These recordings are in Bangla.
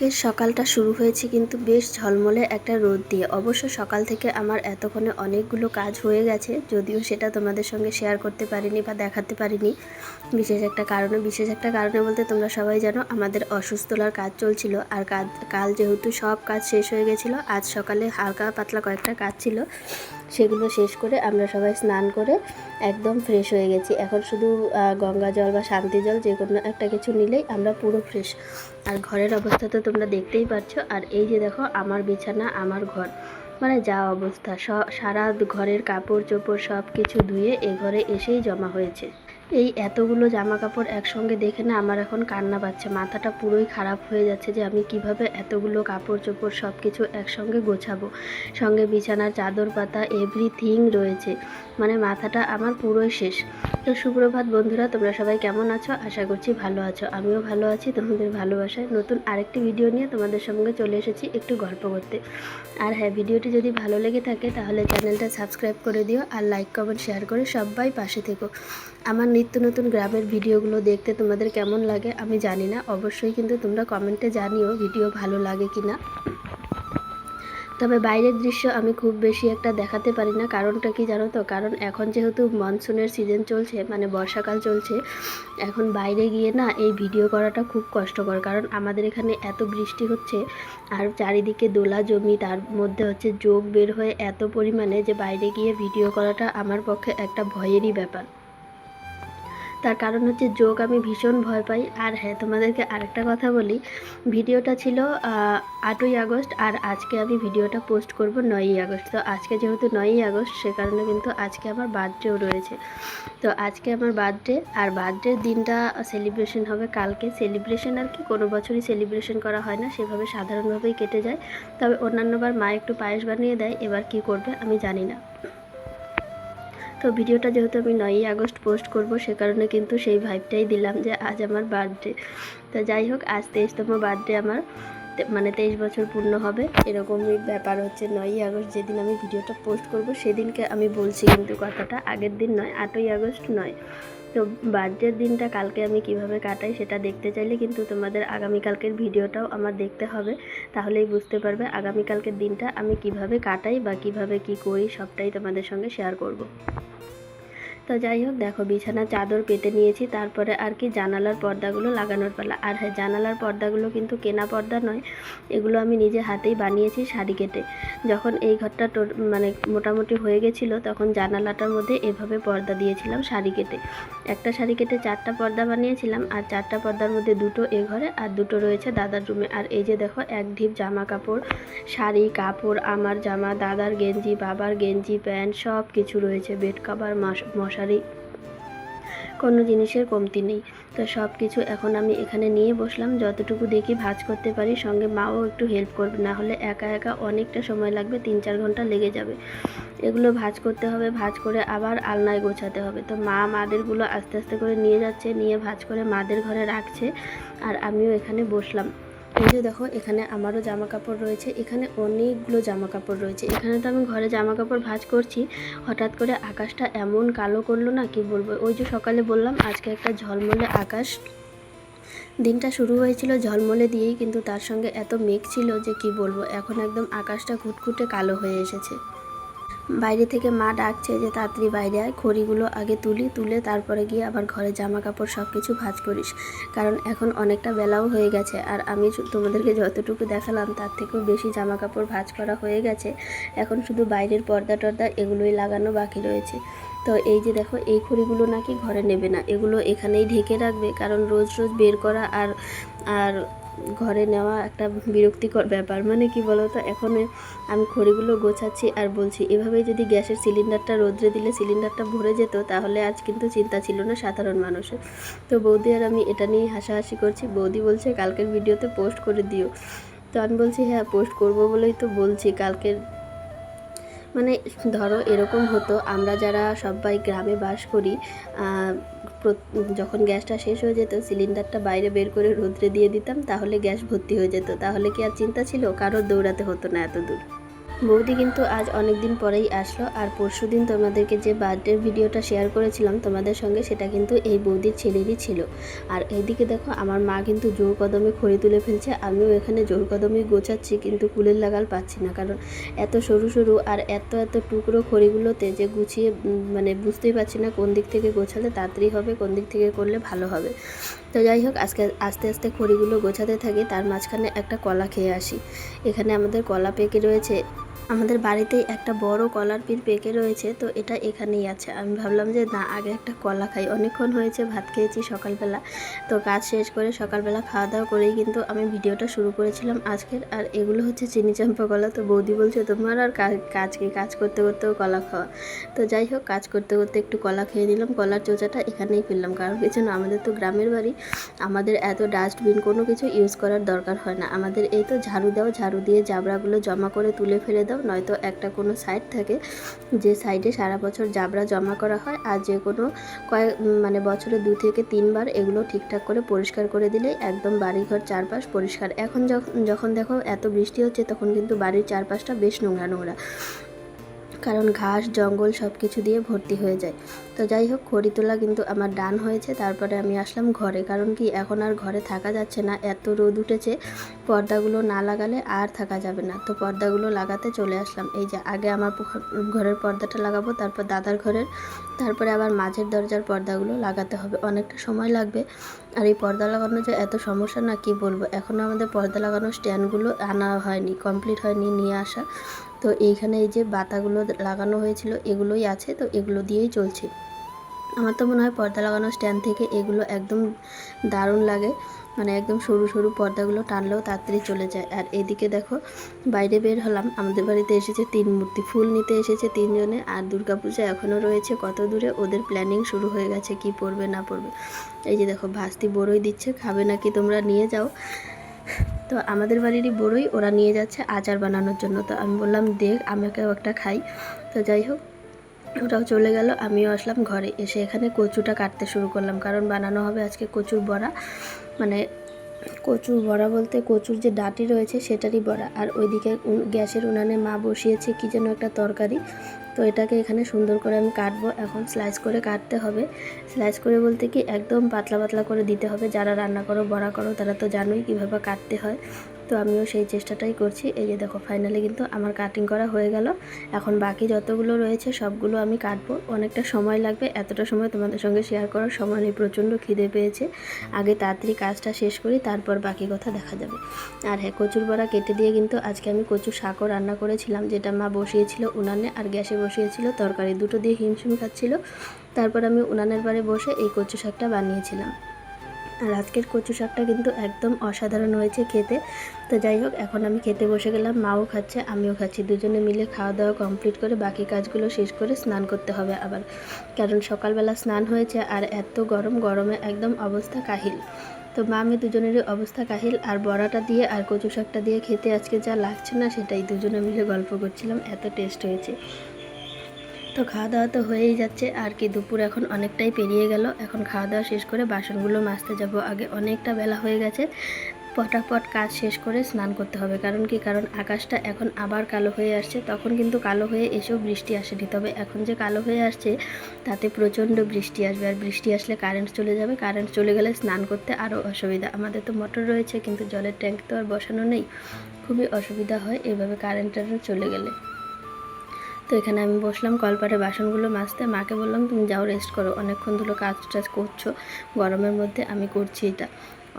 আজকের সকালটা শুরু হয়েছে কিন্তু বেশ ঝলমলে একটা রোদ দিয়ে। অবশ্য সকাল থেকে আমার এতক্ষণে অনেকগুলো কাজ হয়ে গেছে, যদিও সেটা তোমাদের সঙ্গে শেয়ার করতে পারিনি বা দেখাতে পারিনি বিশেষ একটা কারণে বলতে তোমরা সবাই জানো আমাদের অসুস্থলার কাজ চলছিল। আর কাল যেহেতু সব কাজ শেষ হয়ে গেছিলো, আজ সকালে হালকা পাতলা কয়েকটা কাজ ছিল, সেগুলো শেষ করে আমরা সবাই স্নান করে একদম ফ্রেশ হয়ে গেছি। এখন শুধু গঙ্গা জল বা শান্তি জল যে কোনো একটা কিছু নিলেই আমরা পুরো ফ্রেশ। আর ঘরের অবস্থা তো তোমরা দেখতেই পাচ্ছ। আর এই যে দেখো আমার বিছানা, আমার ঘর, মানে যা অবস্থা, সারা ঘরের কাপড় চোপড় সব কিছু ধুয়ে এ ঘরে এসেই জমা হয়েছে। এই এতগুলো জামা কাপড় একসঙ্গে দেখে না আমার এখন কান্না পাচ্ছে, মাথাটা পুরোই খারাপ হয়ে যাচ্ছে যে আমি কিভাবে এতগুলো কাপড় চোপড় সব কিছু একসঙ্গে গোছাবো। সঙ্গে বিছানার চাদর পাতা এভরিথিং রয়েছে, মানে মাথাটা আমার পুরোই শেষ। তো সুপ্রভাত বন্ধুরা, তোমরা সবাই কেমন আছো? আশা করছি ভালো আছো। আমিও ভালো আছি তোমাদের ভালোবাসায়। নতুন আরেকটি ভিডিও নিয়ে তোমাদের সঙ্গে চলে এসেছি একটু গল্প করতে। আর হ্যাঁ, ভিডিওটি যদি ভালো লেগে থাকে তাহলে চ্যানেলটা সাবস্ক্রাইব করে দিও, আর লাইক কমেন্ট শেয়ার করে সবাই পাশে থেকো। আমার নিত্য নতুন গ্রামের ভিডিওগুলো দেখতে তোমাদের কেমন লাগে আমি জানি না, অবশ্যই কিন্তু তোমরা কমেন্টে জানিও ভিডিও ভালো লাগে কি না। তবে বাইরের দৃশ্য আমি খুব বেশি একটা দেখাতে পারি না, কারণটা কি জানো তো? কারণ এখন যেহেতু মনসুনের সিজন চলছে, মানে বর্ষাকাল চলছে, এখন বাইরে গিয়ে না এই ভিডিও করাটা খুব কষ্টকর। কারণ আমাদের এখানে এত বৃষ্টি হচ্ছে আর চারিদিকে দোলা জমি, তার মধ্যে হচ্ছে জোক বের হয়ে এত পরিমাণে যে বাইরে গিয়ে ভিডিও করাটা আমার পক্ষে একটা ভয়েরই ব্যাপার। তার কারণ হচ্ছে জোক আমি ভীষণ ভয় পাই। আর হ্যাঁ, তোমাদেরকে আরেকটা কথা বলি, ভিডিওটা ছিল 8ই আগস্ট, আর আজকে আমি ভিডিওটা পোস্ট করব 9ই আগস্ট। তো আজকে যেহেতু 9ই আগস্ট, সে কারণে কিন্তু আজকে আমার বার্থডেও রয়েছে। তো আজকে আমার বার্থডে, আর বার্থডের দিনটা সেলিব্রেশন হবে কালকে। সেলিব্রেশন আর কি, কোনো বছরই সেলিব্রেশন করা হয় না, সেভাবে সাধারণভাবেই কেটে যায়। তবে অন্যান্যবার মা একটু পায়েস বানিয়ে দেয়, এবার কি করবে আমি জানি না। তো ভিডিওটা যেহেতু আমি 9ই আগস্ট পোস্ট করব, সে কারণে কিন্তু সেই ভাইবটাই দিলাম যে আজ আমার বার্থডে। তো যাই হোক, আজ 23তম বার্থডে আমার, মানে 23 বছর পূর্ণ হবে, এরকমই ব্যাপার হচ্ছে। 9ই আগস্ট যেদিন আমি ভিডিওটা পোস্ট করব সেদিনকে আমি বলছি কিন্তু কথাটা, আগের দিন নয়, 8ই আগস্ট নয়। তো বার্থডের দিনটা কালকে আমি কিভাবে কাটাই সেটা দেখতে চাইলে কিন্তু তোমাদের আগামীকালকের ভিডিওটাও আমার দেখতে হবে, তাহলেই বুঝতে পারবে আগামীকালকের দিনটা আমি কিভাবে কাটাই বা কিভাবে কি করি, সবটাই তোমাদের সঙ্গে শেয়ার করব। তো যাই হোক, দেখো বিছানার চাদর পেতে নিয়েছি, তারপরে আর কি জানালার পর্দাগুলো লাগানোর পালা। আর হ্যাঁ, জানালার পর্দাগুলো কিন্তু কেনা পর্দা নয়, এগুলো আমি নিজে হাতেই বানিয়েছি শাড়ি কেটে। যখন এই ঘরটা মানে মোটামুটি হয়ে গেছিলো, তখন জানালাটার মধ্যে এভাবে পর্দা দিয়েছিলাম শাড়ি কেটে। একটা শাড়ি কেটে 4টা পর্দা বানিয়েছিলাম, আর 4টা পর্দার মধ্যে 2টো এ ঘরে আর 2টো রয়েছে দাদার রুমে। আর এই যে দেখো, এক ঢিপ জামা কাপড়, শাড়ি কাপড়, আমার জামা, দাদার গেঞ্জি, বাবার গেঞ্জি, প্যান্ট, সব কিছু রয়েছে, বেড কভার, মশারি, কোনো জিনিসের কমতি নেই। তো সব কিছু এখন আমি এখানে নিয়ে বসলাম, যতটুকু দেখি ভাঁজ করতে পারি, সঙ্গে মাও একটু হেল্প করবে, না হলে একা একা অনেকটা সময় লাগবে, 3-4 ঘন্টা লেগে যাবে। এগুলো ভাঁজ করতে হবে, ভাঁজ করে আবার আলনায় গোছাতে হবে। তো মাদেরগুলো আস্তে আস্তে করে নিয়ে যাচ্ছে, নিয়ে ভাঁজ করে মাদের ঘরে রাখছে, আর আমিও এখানে বসলাম। এই যে দেখো, এখানে আমারও জামা কাপড় রয়েছে, এখানে অনেকগুলো জামা কাপড় রয়েছে। এখানে তো আমি ঘরে জামা কাপড় ভাঁজ করছি, হঠাৎ করে আকাশটা এমন কালো করলো না, কি বলবো। ওই যে সকালে বললাম আজকে একটা ঝলমলে আকাশ, দিনটা শুরু হয়েছিল ঝলমলে দিয়েই, কিন্তু তার সঙ্গে এত মেঘ ছিল যে কি বলবো, এখন একদম আকাশটা ঘুটঘুটে কালো হয়ে এসেছে। বাইরে থেকে মা ডাকছে যে তাড়াতাড়ি বাইরে আয়, খড়িগুলো আগে তুলে তারপরে গিয়ে আবার ঘরে জামা কাপড় সব কিছু ভাঁজ করিস, কারণ এখন অনেকটা বেলাও হয়ে গেছে। আর আমি তোমাদেরকে যতটুকু দেখালাম তার থেকেও বেশি জামা কাপড় ভাঁজ করা হয়ে গেছে, এখন শুধু বাইরের পর্দা টর্দা এগুলোই লাগানো বাকি রয়েছে। তো এই যে দেখো, এই খড়িগুলো নাকি ঘরে নেবে না, এগুলো এখানেই ঢেকে রাখবে, কারণ রোজ রোজ বের করা আর আর ঘরে নেওয়া একটা বিরক্তিকর ব্যাপার। মানে কি বলো তো, এখন আমি খড়িগুলো গোছাচ্ছি আর বলছি এভাবেই যদি গ্যাসের সিলিন্ডারটা রোদ্রে দিলে সিলিন্ডারটা ভরে যেত, তাহলে আজ কিন্তু চিন্তা ছিল না সাধারণ মানুষের। তো বৌদি আর আমি এটা নিয়েই হাসাহাসি করছি। বৌদি বলছে কালকের ভিডিওতে পোস্ট করে দিও। তো আমি বলছি হ্যাঁ, পোস্ট করব বলেই তো বলছি। কালকের মানে ধরো এরকম হতো, আমরা যারা সবাই গ্রামে বাস করি, যখন গ্যাসটা শেষ হয়ে যেত সিলিন্ডারটা বাইরে বের করে রোদ্রে দিয়ে দিতাম, তাহলে গ্যাস ভর্তি হয়ে যেত, তাহলে কি আর চিন্তা ছিল? কারোর দৌড়াতে হতো না এত দূর। বৌদি কিন্তু আজ অনেক দিন পরেই আসলো, আর পরশুদিন তোমাদেরকে যে বার্থডে ভিডিওটা শেয়ার করেছিলাম তোমাদের সঙ্গে, সেটা কিন্তু এই বৌদির ছেলেরই ছিল। আর এইদিকে দেখো আমার মা কিন্তু জোর কদমে খড়ি তুলে ফেলছে, আমিও এখানে জোর কদমে গোছাচ্ছি, কিন্তু কুলের লাগাল পাচ্ছি না, কারণ এত সরু সরু আর এত এত টুকরো খড়িগুলোতে যে গুছিয়ে মানে বুঝতেই পারছি না কোন দিক থেকে গোছালে তাড়াতাড়ি হবে, কোন দিক থেকে করলে ভালো হবে। তো যাই হোক, আজকে আস্তে আস্তে খড়িগুলো গোছাতে থাকি, তার মাঝখানে একটা কলা খেয়ে আসি। এখানে আমাদের কলা পেকে রয়েছে, আমাদের বাড়িতেই একটা বড় কলার পিল পেকে রয়েছে, তো এটা এখানেই আছে। আমি ভাবলাম যে না, আগে একটা কলা খাই, অনেকক্ষণ হয়েছে ভাত খেয়েছি সকালবেলা। তো কাজ শেষ করে সকালবেলা খাওয়া দাওয়া করেই কিন্তু আমি ভিডিওটা শুরু করেছিলাম আজকের। আর এগুলো হচ্ছে চিনি চাম্পা কলা। তো বৌদি বলছে তোমার আর কাজ কি, কাজ করতে করতেও কলা খাওয়া। তো যাই হোক, কাজ করতে করতে একটু কলা খেয়ে নিলাম। কলার চোচাটা এখানেই ফেললাম, কারণ কিছু না, আমাদের তো গ্রামের বাড়ি, আমাদের এত ডাস্টবিন কোনো কিছু ইউজ করার দরকার হয় না। আমাদের এই তো ঝাড়ু দাও, ঝাড়ু দিয়ে জাবড়াগুলো জমা করে তুলে ফেলে দাও, নয়তো একটা কোনো সাইড থাকে যে সাইডে সারা বছর জাবড়া জমা করা হয়, আর যে কোনো মানে বছরে 2 থেকে 3 বার এগুলো ঠিকঠাক করে পরিষ্কার করে দিলেই একদম বাড়িঘর চারপাশ পরিষ্কার। এখন যখন দেখো এত বৃষ্টি হচ্ছে, তখন কিন্তু বাড়ির চারপাশটা বেশ নোংরা নোংরা, কারণ ঘাস জঙ্গল সব কিছু দিয়ে ভর্তি হয়ে যায়। তো যাই হোক, খড়ি তোলা কিন্তু আমার ডান হয়েছে। তারপরে আমি আসলাম ঘরে, কারণ কি এখন আর ঘরে থাকা যাচ্ছে না, এত রোদ উঠেছে, পর্দাগুলো না লাগালে আর থাকা যাবে না। তো পর্দাগুলো লাগাতে চলে আসলাম। এই যে আগে আমার ঘরের পর্দাটা লাগাবো, তারপর দাদার ঘরের, তারপরে আবার মাঝের দরজার পর্দাগুলো লাগাতে হবে, অনেকটা সময় লাগবে। আর এই পর্দা লাগানো যে এত সমস্যা না কি বলবো, এখনও আমাদের পর্দা লাগানোর স্ট্যান্ডগুলো আনা হয়নি, কমপ্লিট হয়নি নিয়ে আসা। তো এইখানে এই যে বাতাগুলো লাগানো হয়েছিল এগুলোই আছে, তো এগুলো দিয়েই চলছে। আমার তো মনে হয় পর্দা লাগানো স্ট্যান্ড থেকে এগুলো একদম দারুণ লাগে, মানে একদম সরু সরু পর্দাগুলো টানলেও তাড়াতাড়ি চলে যায়। আর এদিকে দেখো, বাইরে বের হলাম, আমাদের বাড়িতে এসেছে 3 মূর্তি, ফুল নিতে এসেছে 3 জনে। আর দুর্গাপূজা এখনও রয়েছে কত দূরে, ওদের প্ল্যানিং শুরু হয়ে গেছে কি পরবে না পরবে। এই যে দেখো, ভাস্তি বড়ই দিচ্ছে, খাবে নাকি তোমরা নিয়ে যাও। তো আমাদের বাড়িরই বড়ই ওরা নিয়ে যাচ্ছে আচার বানানোর জন্য। তো আমি বললাম দেখ, আমাকেও একটা খাই। তো যাই হোক, ওটাও চলে গেল, আমিও আসলাম ঘরে। এসে এখানে কচুটা কাটতে শুরু করলাম, কারণ বানানো হবে আজকে কচুর বড়া, মানে কচুর বড়া বলতে কচুর যে ডাঁটি রয়েছে সেটারই বড়া। আর ওইদিকে গ্যাসের উনানে মা বসিয়েছে কি যেন একটা তরকারি। তো এটাকে এখানে সুন্দর করে আমি কাটবো, এখন স্লাইস করে কাটতে হবে। স্লাইস করে বলতে কি একদম পাতলা পাতলা করে দিতে হবে। যারা রান্না করো, বড়া করো, তারা তো জানোই কীভাবে কাটতে হয়। তো আমিও সেই চেষ্টাটাই করছি। এই যে দেখো, ফাইনালি কিন্তু আমার কাটিং করা হয়ে গেল। এখন বাকি যতগুলো রয়েছে সবগুলো আমি কাটবো, অনেকটা সময় লাগবে, এতটা সময় তোমাদের সঙ্গে শেয়ার করার সময় নেই, প্রচণ্ড খিদে পেয়েছে। আগে তাড়াতাড়ি কাজটা শেষ করি, তারপর বাকি কথা দেখা যাবে। আর হ্যাঁ, কচুর বড়া কেটে দিয়ে কিন্তু আজকে আমি কচু শাকও রান্না করেছিলাম, যেটা মা বসিয়েছিল উনানে, আর গ্যাসে বসিয়েছিল তরকারি, দুটো দিয়ে হিমশিম খাচ্ছিল। তারপর আমি উনানের বাড়ি বসে এই কচু শাকটা বানিয়েছিলাম। আর আজকের কচু শাকটা কিন্তু একদম অসাধারণ হয়েছে খেতে। তো যাই হোক, এখন আমি খেতে বসে গেলাম, মাও খাচ্ছে আমিও খাচ্ছি, দুজনে মিলে খাওয়া দাওয়া কমপ্লিট করে বাকি কাজগুলো শেষ করে স্নান করতে হবে আবার, কারণ সকালবেলা স্নান হয়েছে আর এত গরমে একদম অবস্থা কাহিল। তো মা আমি দুজনেরই অবস্থা কাহিল। আর বড়াটা দিয়ে আর কচু শাকটা দিয়ে খেতে আজকে যা লাগছে না, সেটাই দুজনে মিলে গল্প করছিলাম, এত টেস্ট হয়েছে। তো খাওয়া দাওয়া তো হয়েই যাচ্ছে, আর কি দুপুর এখন অনেকটাই পেরিয়ে গেল। এখন খাওয়া দাওয়া শেষ করে বাসনগুলো মাজতে যাব, আগে অনেকটা বেলা হয়ে গেছে, পটাপট কাজ শেষ করে স্নান করতে হবে। কারণ আকাশটা এখন আবার কালো হয়ে আসছে, তখন কিন্তু কালো হয়ে এসেও বৃষ্টি আসেনি, তবে এখন যে কালো হয়ে আসছে তাতে প্রচণ্ড বৃষ্টি আসবে। আর বৃষ্টি আসলে কারেন্ট চলে যাবে, কারেন্ট চলে গেলে স্নান করতে আরও অসুবিধা। আমাদের তো মোটর রয়েছে, কিন্তু জলের ট্যাঙ্ক তো আর বসানো নেই, খুবই অসুবিধা হয় এভাবে কারেন্টটা চলে গেলে। তো এখানে আমি বসলাম কলপারে বাসনগুলো মাজতে, মাকে বললাম তুমি যাও রেস্ট করো, অনেকক্ষণ ধরে কাজ টাজ করছো গরমের মধ্যে, আমি করছি এটা,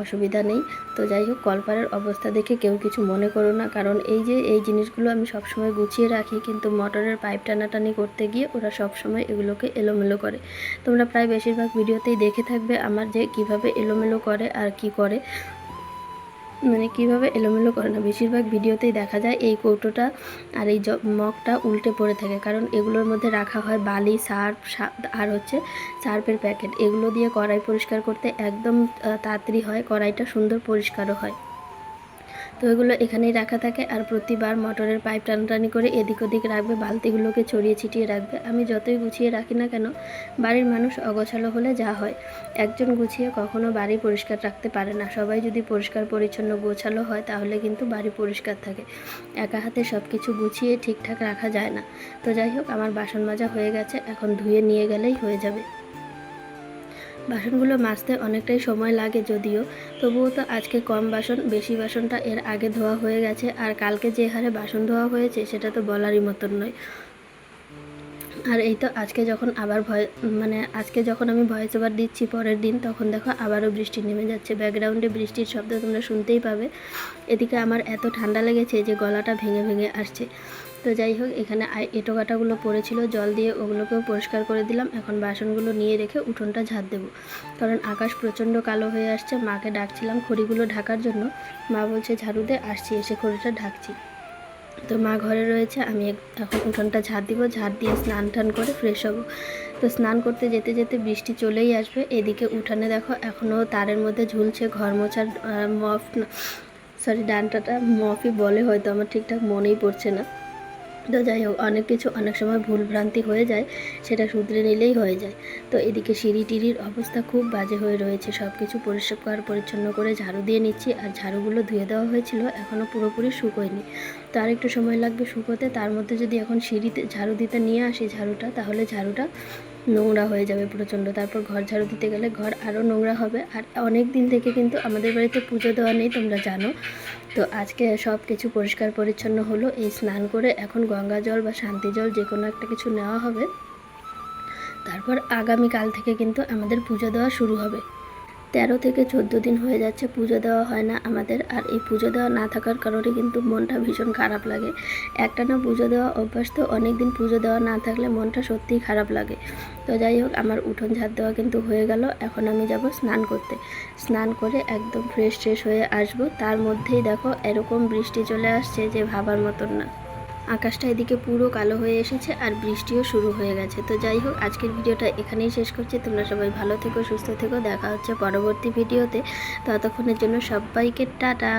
অসুবিধা নেই। তো যাই হোক, কলপারের অবস্থা দেখে কেউ কিছু মনে করো না, কারণ এই জিনিসগুলো আমি সবসময় গুছিয়ে রাখি, কিন্তু মোটরের পাইপ টানাটানি করতে গিয়ে ওরা সবসময় এগুলোকে এলোমেলো করে। তোমরা প্রায় বেশিরভাগ ভিডিওতেই দেখে থাকবে আমার যে কিভাবে এলোমেলো করে আর কি করে, মানে কীভাবে এলোমেলো করে না, বেশিরভাগ ভিডিওতেই দেখা যায় এই কৌটোটা আর এই মগটা উল্টে পড়ে থাকে, কারণ এগুলোর মধ্যে রাখা হয় বালি, সার্ফ আর হচ্ছে সার্ফের প্যাকেট। এগুলো দিয়ে কড়াই পরিষ্কার করতে একদম তাড়াতাড়ি হয়, কড়াইটা সুন্দর পরিষ্কারও হয়। তো ওইগুলো এখানেই রাখা থাকে। আর প্রতিবার মোটরের পাইপ টানাটানি করে এদিক ওদিক রাখবে, বালতিগুলোকে ছড়িয়ে ছিটিয়ে রাখবে। আমি যতই গুছিয়ে রাখি না কেন, বাড়ির মানুষ অগোছালো হলে যা হয়, একজন গুছিয়ে কখনো বাড়ি পরিষ্কার রাখতে পারে না। সবাই যদি পরিষ্কার পরিচ্ছন্ন গোছালো হয় তাহলে কিন্তু বাড়ি পরিষ্কার থাকে। একা হাতে সব কিছু গুছিয়ে ঠিকঠাক রাখা যায় না। তো যাই হোক, আমার বাসন মাজা হয়ে গেছে, এখন ধুয়ে নিয়ে গেলেই হয়ে যাবে। বাসনগুলো মাজতে অনেকটাই সময় লাগে যদিও, তবুও তো আজকে কম বাসন, বেশি বাসনটা এর আগে ধোয়া হয়ে গেছে। আর কালকে যে হারে বাসন ধোয়া হয়েছে সেটা তো বলারই মতন নয়। আর এই তো আজকে যখন আজকে যখন আমি ভয়েস ওভার দিচ্ছি পরের দিন, তখন দেখো আবারও বৃষ্টি নেমে যাচ্ছে। ব্যাকগ্রাউন্ডে বৃষ্টির শব্দ তোমরা শুনতেই পাবে। এদিকে আমার এত ঠান্ডা লেগেছে যে গলাটা ভেঙে ভেঙে আসছে। তো যাই হোক, এখানে এঁটো কাটাগুলো পড়েছিল, জল দিয়ে ওগুলোকেও পরিষ্কার করে দিলাম। এখন বাসনগুলো নিয়ে রেখে উঠোনটা ঝাড় দেবো, কারণ আকাশ প্রচণ্ড কালো হয়ে আসছে। মাকে ডাকছিলাম খড়িগুলো ঢাকার জন্য, মা বলছে ঝাড়ু দে, আসছি, এসে খড়িটা ঢাকছি। তো মা ঘরে রয়েছে, আমি এখন উঠোনটা ঝাড় দিব, ঝাড় দিয়ে স্নান টান করে ফ্রেশ হব। তো স্নান করতে যেতে যেতে বৃষ্টি চলেই আসবে। এদিকে উঠানে দেখো এখনও তারের মধ্যে ঝুলছে ঘর মোছার ডান্টাটা, মফই বলে হয়তো, আমার ঠিকঠাক মনেই পড়ছে না। তো যাই হোক, অনেক কিছু অনেক সময় ভুলভ্রান্তি হয়ে যায়, সেটা শুধরে নিলেই হয়ে যায়। তো এদিকে সিঁড়ি টিড়ির অবস্থা খুব বাজে হয়ে রয়েছে, সব কিছু পরিষ্কার পরিচ্ছন্ন করে ঝাড়ু দিয়ে নিচ্ছি। আর ঝাড়ুগুলো ধুয়ে দেওয়া হয়েছিল, এখনও পুরোপুরি শুকোয়নি, তো আর একটু সময় লাগবে শুকোতে। তার মধ্যে যদি এখন সিঁড়িতে ঝাড়ু দিতে নিয়ে আসি ঝাড়ুটা, তাহলে ঝাড়ুটা নোংরা হয়ে যাবে প্রচণ্ড। তারপর ঘর ঝাড়ু দিতে গেলে ঘর আরও নোংরা হবে। আর অনেক দিন থেকে কিন্তু আমাদের বাড়িতে পুজো দেওয়া নেই, তোমরা জানো। তো আজকে সব কিছু পরিষ্কার পরিচ্ছন্ন হলো। এই স্নান করে এখন গঙ্গা জল বা শান্তি জল যে কোনো একটা কিছু নেওয়া হবে। তারপর আগামীকাল থেকে কিন্তু আমাদের পুজো দেওয়া শুরু হবে। 13 থেকে 14 দিন হয়ে যাচ্ছে পুজো দেওয়া হয় না আমাদের। আর এই পুজো দেওয়া না থাকার কারণে কিন্তু মনটা ভীষণ খারাপ লাগে। একটানা পুজো দেওয়া অভ্যাস, তো অনেক দিন পুজো দেওয়া না থাকলে মনটা সত্যিই খারাপ লাগে। তো যাই হোক, আমার উঠোন ঝাড় দেওয়া কিন্তু হয়ে গেল। এখন আমি যাব স্নান করতে। স্নান করে একদম ফ্রেশ হয়ে আসব। তার মধ্যেই দেখো এরকম বৃষ্টি চলে আসছে যে ভাবার মতন না। আকাশটা এদিকে পুরো কালো হয়ে এসেছে আর বৃষ্টিও শুরু হয়ে গেছে। তো যাই হোক, আজকের ভিডিওটা এখানেই শেষ করছি। তোমরা সবাই ভালো থেকো, সুস্থ থেকো। দেখা হচ্ছে পরবর্তী ভিডিওতে। ততক্ষণের জন্য সবাইকে টাটা।